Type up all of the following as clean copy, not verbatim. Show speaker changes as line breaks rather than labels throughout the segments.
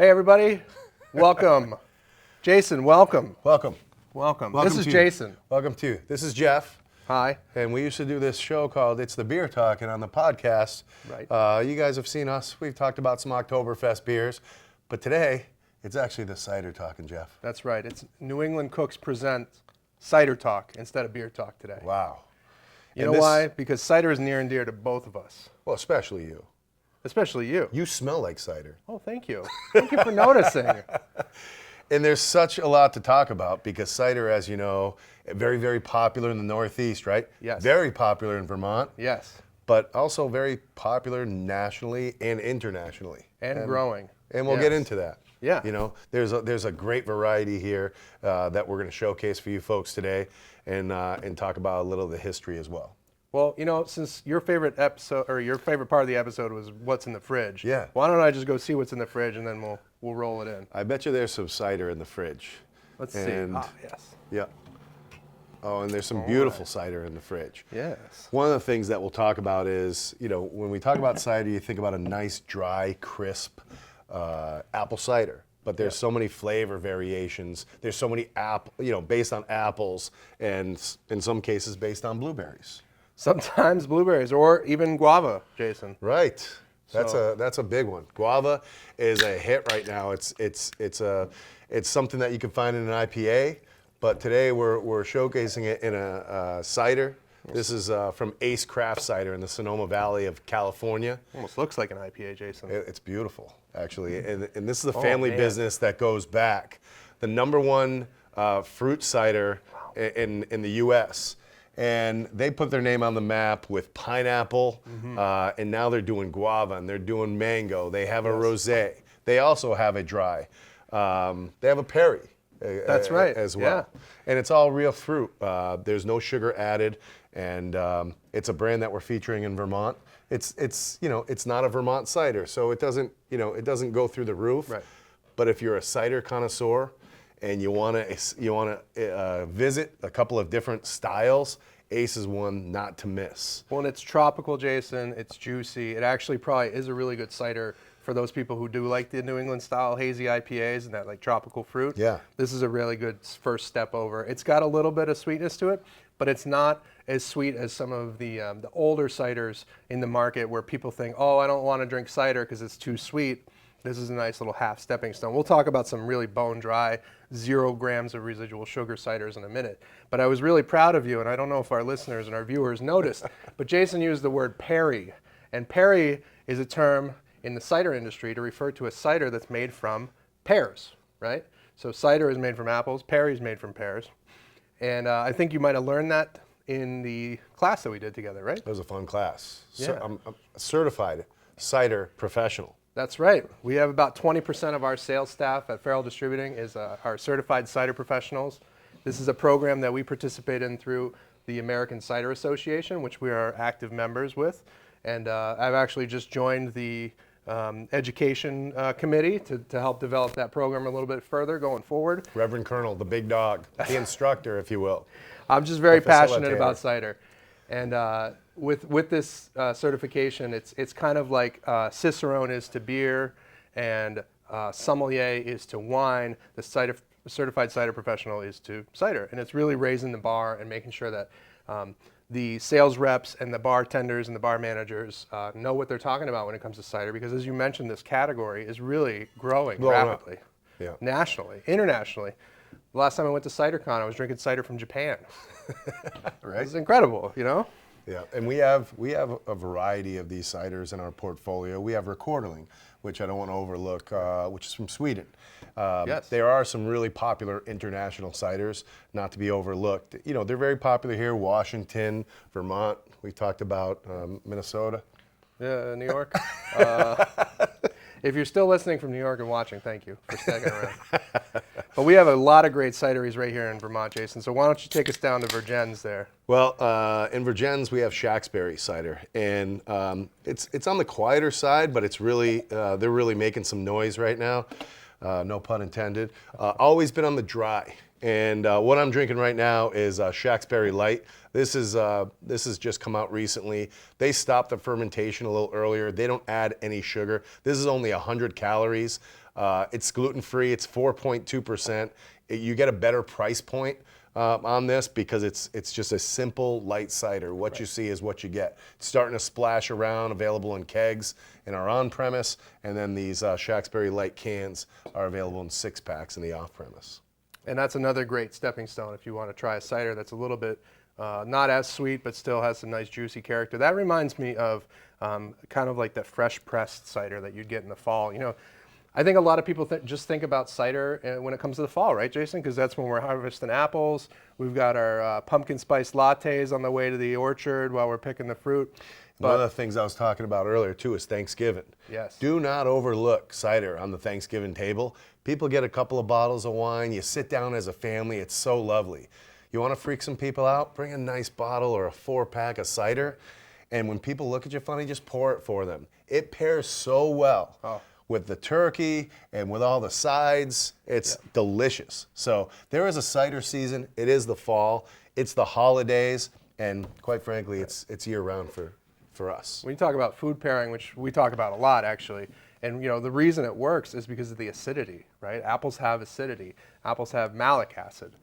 Hey everybody, welcome. Jason, welcome.
Welcome.
Welcome.
Welcome
This is
to you.
Jason.
Welcome to you. This is Jeff.
Hi.
And we used to do this show called It's the Beer Talk, and on the podcast,
Right.
You guys have seen us. We've talked about some Oktoberfest beers, but today, it's actually the cider talking, Jeff.
That's right. It's New England Cooks present Cider Talk instead of Beer Talk today.
Wow.
You know why? Because cider is near and dear to both of us.
Well, especially you.
Especially you.
You smell like cider.
Oh, thank you. Thank you for noticing.
And there's such a lot to talk about because cider, as you know, very, very popular in the Northeast, right?
Yes.
Very popular in Vermont.
Yes.
But also very popular nationally and internationally.
And growing.
And we'll
Yes.
get into that.
Yeah.
You know, there's a great variety here that we're going to showcase for you folks today and talk about a little of the history as well.
Well, you know, since your favorite episode or your favorite part of the episode was what's in the fridge.
Yeah.
Why don't I just go see what's in the fridge and then we'll roll it in.
I bet you there's some cider in the fridge.
Let's
And-
see. Ah, yes.
Yeah. Oh, and there's some beautiful cider in the fridge.
Yes.
One of the things that we'll talk about is, you know, when we talk about cider, you think about a nice, dry, crisp apple cider. But there's so many flavor variations. There's so many based on apples, and in some cases based on blueberries.
Sometimes blueberries or even guava, Jason.
Right. That's
So-
that's a big one. Guava is a hit right now. It's something that you can find in an IPA, but today we're showcasing it in a cider. This is from Ace Craft Cider in the Sonoma Valley of California.
Almost looks like an IPA, Jason.
It's beautiful, actually, and this is a family
man.
business that goes back. The number one fruit cider in the U.S. And they put their name on the map with pineapple, and now they're doing guava, and they're doing mango. They have a rosé. They also have a dry. They have a Perry.
That's right.
As well.
Yeah.
And it's all real fruit. There's no sugar added, and it's a brand that we're featuring in Vermont. It's not a Vermont cider, so it doesn't go through the roof.
Right.
But if you're a cider connoisseur and you want to visit a couple of different styles, Ace is one not to miss.
Well, and it's tropical, Jason. It's juicy. It actually probably is a really good cider for those people who do like the New England style hazy IPAs and that like tropical fruit.
Yeah.
This is a really good first step over. It's got a little bit of sweetness to it, but it's not as sweet as some of the older ciders in the market where people think, oh, I don't want to drink cider because it's too sweet. This is a nice little half stepping stone. We'll talk about some really bone dry, 0 grams of residual sugar ciders in a minute. But I was really proud of you, and I don't know if our listeners and our viewers noticed, but Jason used the word Perry. And Perry is a term in the cider industry to refer to a cider that's made from pears, right? So cider is made from apples, Perry is made from pears. And I think you might have learned that in the class that we did together, right?
It was a fun class.
Yeah.
I'm a certified cider professional.
That's right. We have about 20% of our sales staff at Farrell Distributing is our certified cider professionals. This is a program that we participate in through the American Cider Association, which we are active members with. And I've actually just joined the education committee to help develop that program a little bit further going forward.
Reverend Colonel, the big dog, the instructor, if you will.
I'm just very
The
passionate
facilitator.
about cider. And with this certification, it's kind of like Cicerone is to beer and sommelier is to wine. The certified cider professional is to cider. And it's really raising the bar and making sure that the sales reps and the bartenders and the bar managers know what they're talking about when it comes to cider. Because as you mentioned, this category is really growing
Blowing up.
rapidly,
Yeah.
nationally, internationally. The last time I went to CiderCon, I was drinking cider from Japan.
Right?
It's incredible, you know?
Yeah, and we have a variety of these ciders in our portfolio. We have Rekorderling, which I don't want to overlook, which is from Sweden.
Yes.
There are some really popular international ciders, not to be overlooked. You know, they're very popular here, Washington, Vermont. We talked about Minnesota.
Yeah, New York. If you're still listening from New York and watching, thank you for sticking around. But we have a lot of great cideries right here in Vermont, Jason. So why don't you take us down to Vergennes there?
Well, in Vergennes we have Shacksbury cider, and it's on the quieter side, but it's really they're really making some noise right now. No pun intended. Always been on the dry, and what I'm drinking right now is Shacksbury Light. This is just come out recently. They stopped the fermentation a little earlier. They don't add any sugar. This is only 100 calories. It's gluten-free. It's 4.2%. You get a better price point on this because it's just a simple light cider. What you see is what you get. It's starting to splash around, available in kegs in our on-premise, and then these Shacksbury light cans are available in 6-packs in the off-premise.
And that's another great stepping stone if you want to try a cider that's a little bit not as sweet, but still has some nice juicy character. That reminds me of kind of like the fresh pressed cider that you'd get in the fall. You know, I think a lot of people just think about cider when it comes to the fall, right, Jason? Because that's when we're harvesting apples. We've got our pumpkin spice lattes on the way to the orchard while we're picking the fruit.
One of the things I was talking about earlier too is Thanksgiving.
Yes.
Do not overlook cider on the Thanksgiving table. People get a couple of bottles of wine. You sit down as a family. It's so lovely. You want to freak some people out? Bring a nice bottle or a 4-pack of cider. And when people look at you funny, just pour it for them. It pairs so well with the turkey and with all the sides. It's delicious. So there is a cider season. It is the fall. It's the holidays. And quite frankly, it's year-round for us.
When you talk about food pairing, which we talk about a lot actually, and you know the reason it works is because of the acidity, right? Apples have acidity. Apples have malic acid,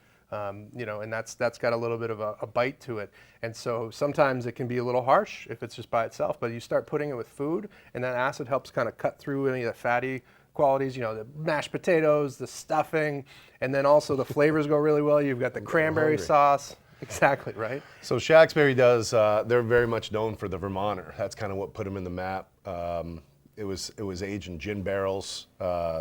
you know, and that's got a little bit of a bite to it. And so sometimes it can be a little harsh if it's just by itself, but you start putting it with food, and that acid helps kind of cut through any of the fatty qualities, you know, the mashed potatoes, the stuffing, and then also the flavors go really well. You've got the cranberry sauce. Exactly, right?
So Shacksbury does, they're very much known for the Vermonter. That's kind of what put them in the map. It was aged in gin barrels.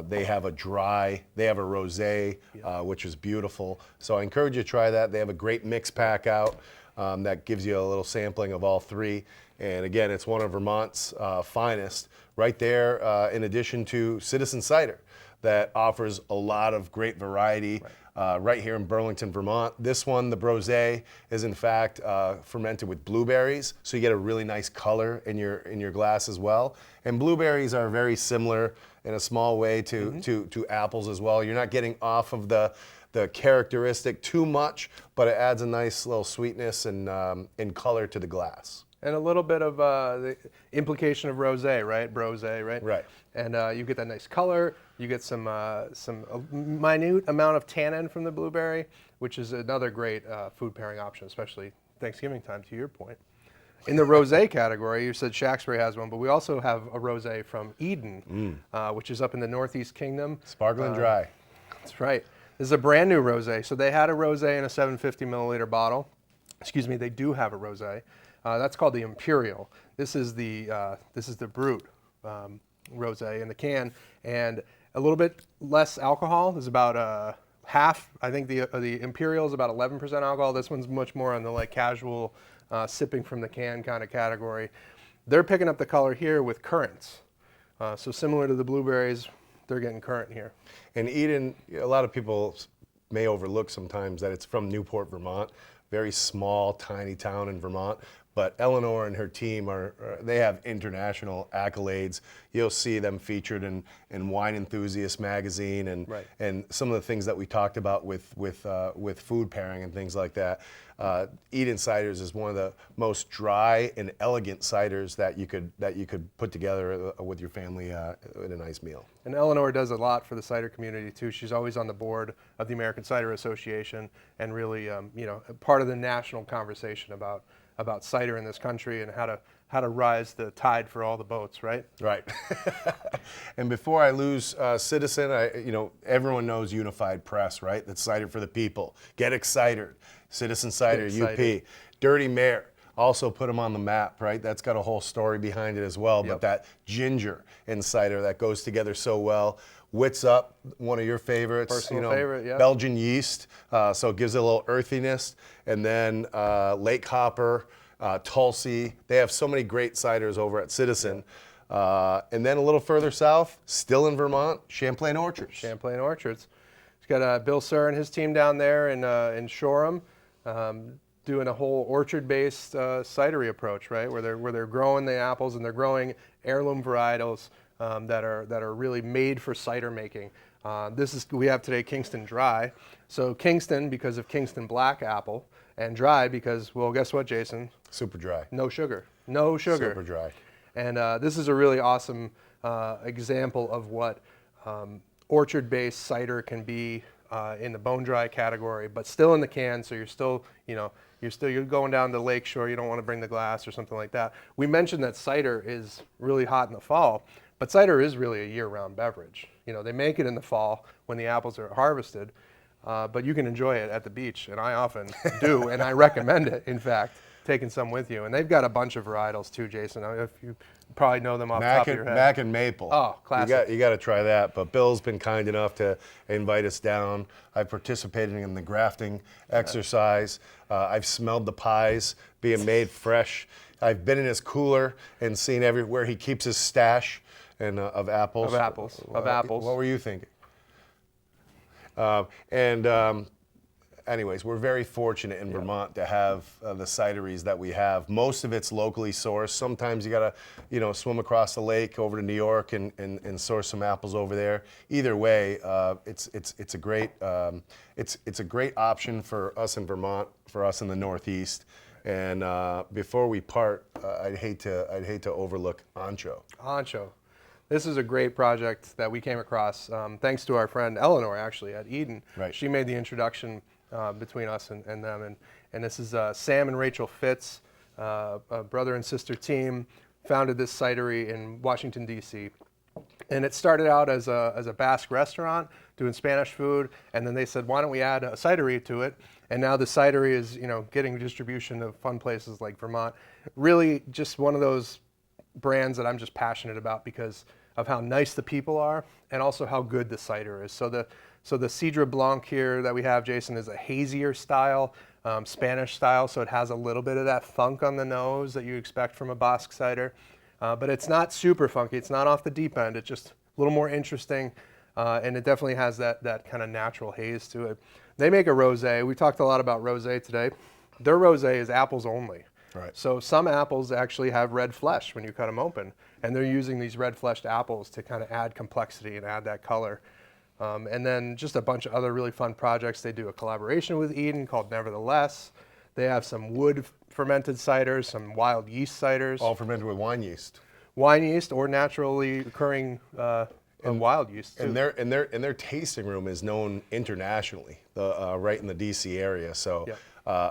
They have a dry, they have a rosé, which is beautiful. So I encourage you to try that. They have a great mix pack out that gives you a little sampling of all three. And again, it's one of Vermont's finest. Right there, in addition to Citizen Cider, that offers a lot of great variety. Right here in Burlington, Vermont. This one, the Brose, is in fact fermented with blueberries, so you get a really nice color in your glass as well. And blueberries are very similar in a small way to apples as well. You're not getting off of the characteristic too much, but it adds a nice little sweetness and color to the glass.
And a little bit of the implication of rosé, right? Brosé, right?
Right.
And you get that nice color. You get some minute amount of tannin from the blueberry, which is another great food pairing option, especially Thanksgiving time, to your point. In the rosé category, you said Shacksbury has one, but we also have a rosé from Eden, which is up in the Northeast Kingdom.
Sparkling dry.
That's right. This is a brand new rosé. So they had a rosé in a 750 milliliter bottle. Excuse me, they do have a rosé. That's called the Imperial. This is the Brut rosé in the can, and a little bit less alcohol. Is about half. I think the Imperial is about 11% alcohol. This one's much more on the like casual sipping from the can kind of category. They're picking up the color here with currants. So similar to the blueberries, they're getting currant here.
And Eden, a lot of people may overlook sometimes that it's from Newport, Vermont. Very small, tiny town in Vermont. But Eleanor and her team they have international accolades. You'll see them featured in Wine Enthusiast magazine and some of the things that we talked about with food pairing and things like that. Eden Ciders is one of the most dry and elegant ciders that you could put together with your family in a nice meal.
And Eleanor does a lot for the cider community too. She's always on the board of the American Cider Association and really you know, part of the national conversation about cider in this country and how to rise the tide for all the boats, right?
Right. And before I lose Citizen, everyone knows Unified Press, right? That's cider for the people. Get excited. Citizen Cider, UP. Dirty Mare, also put them on the map, right? That's got a whole story behind it as well. But that ginger and cider that goes together so well. Wits Up, one of your favorites.
Personal favorite, yeah.
Belgian yeast, so it gives it a little earthiness. And then Lake Hopper, Tulsi. They have so many great ciders over at Citizen. And then a little further south, still in Vermont, Champlain Orchards.
Champlain Orchards. He's got Bill Sir and his team down there in Shoreham, doing a whole orchard-based cidery approach, right? Where they're growing the apples and they're growing heirloom varietals that are really made for cider making. We have today Kingston Dry. So Kingston because of Kingston Black apple, and dry because, well, guess what, Jason?
Super dry.
No sugar. No sugar.
Super dry.
And this is a really awesome example of what orchard-based cider can be in the bone dry category, but still in the can. So you're still, you're going down to Lakeshore. You don't want to bring the glass or something like that. We mentioned that cider is really hot in the fall, but cider is really a year-round beverage. They make it in the fall when the apples are harvested, but you can enjoy it at the beach, and I often do, and I recommend it, in fact, taking some with you. And they've got a bunch of varietals too, Jason. If you probably know them off the top of your head.
Mac and maple.
Oh, classic.
You got to try that. But Bill's been kind enough to invite us down. I've participated in the grafting exercise. I've smelled the pies being made fresh. I've been in his cooler and seen everywhere he keeps his stash of apples.
Of apples.
What were you thinking? Anyways, we're very fortunate in Vermont to have the cideries that we have. Most of it's locally sourced. Sometimes you gotta, swim across the lake over to New York and source some apples over there. Either way, it's a great option for us in Vermont, for us in the Northeast. And before we part, I'd hate to overlook ANXO.
ANXO. This is a great project that we came across thanks to our friend Eleanor, actually, at Eden.
Right.
She made the introduction between us and them. And this is Sam and Rachel Fitz, a brother and sister team, founded this cidery in Washington, D.C. And it started out as a Basque restaurant doing Spanish food, and then they said, why don't we add a cidery to it? And now the cidery is, getting distribution to fun places like Vermont. Really just one of those brands that I'm just passionate about because of how nice the people are and also how good the cider is. So the Cidre Blanc here that we have, Jason, is a hazier style, Spanish style, so it has a little bit of that funk on the nose that you expect from a Basque cider. But it's not super funky. It's not off the deep end. It's just a little more interesting, and it definitely has that kind of natural haze to it. They make a rosé. We talked a lot about rosé today. Their rosé is apples only.
Right.
So some apples actually have red flesh when you cut them open, and they're using these red fleshed apples to kind of add complexity and add that color. And then just a bunch of other really fun projects. They do a collaboration with Eden called Nevertheless. They have some wood fermented ciders, some wild yeast ciders.
All fermented with wine yeast.
Wine yeast or naturally occurring wild yeast too.
And their tasting room is known internationally, right in the DC area. So,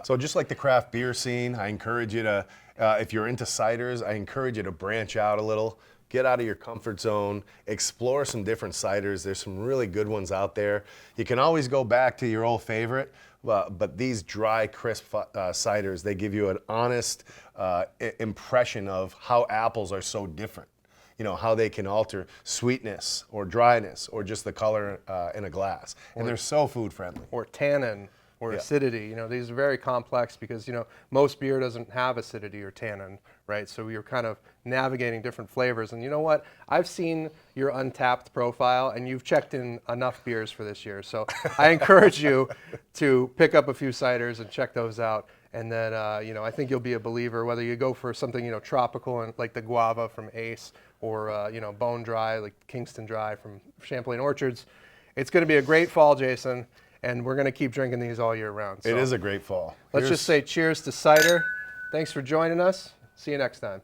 so just like the craft beer scene, I encourage you to, if you're into ciders, I encourage you to branch out a little, get out of your comfort zone, explore some different ciders. There's some really good ones out there. You can always go back to your old favorite, but these dry, crisp ciders, they give you an honest impression of how apples are so different. How they can alter sweetness or dryness or just the color in a glass. And they're so food friendly.
Or tannin or acidity. These are very complex because, most beer doesn't have acidity or tannin, right? So you're kind of navigating different flavors. And you know what? I've seen your Untapped profile and you've checked in enough beers for this year. So I encourage you to pick up a few ciders and check those out. And then, I think you'll be a believer, whether you go for something, tropical and like the guava from Ace or, bone dry, like Kingston dry from Champlain Orchards. It's going to be a great fall, Jason, and we're going to keep drinking these all year round. So
it is a great fall.
Let's just say cheers to cider. Thanks for joining us. See you next time.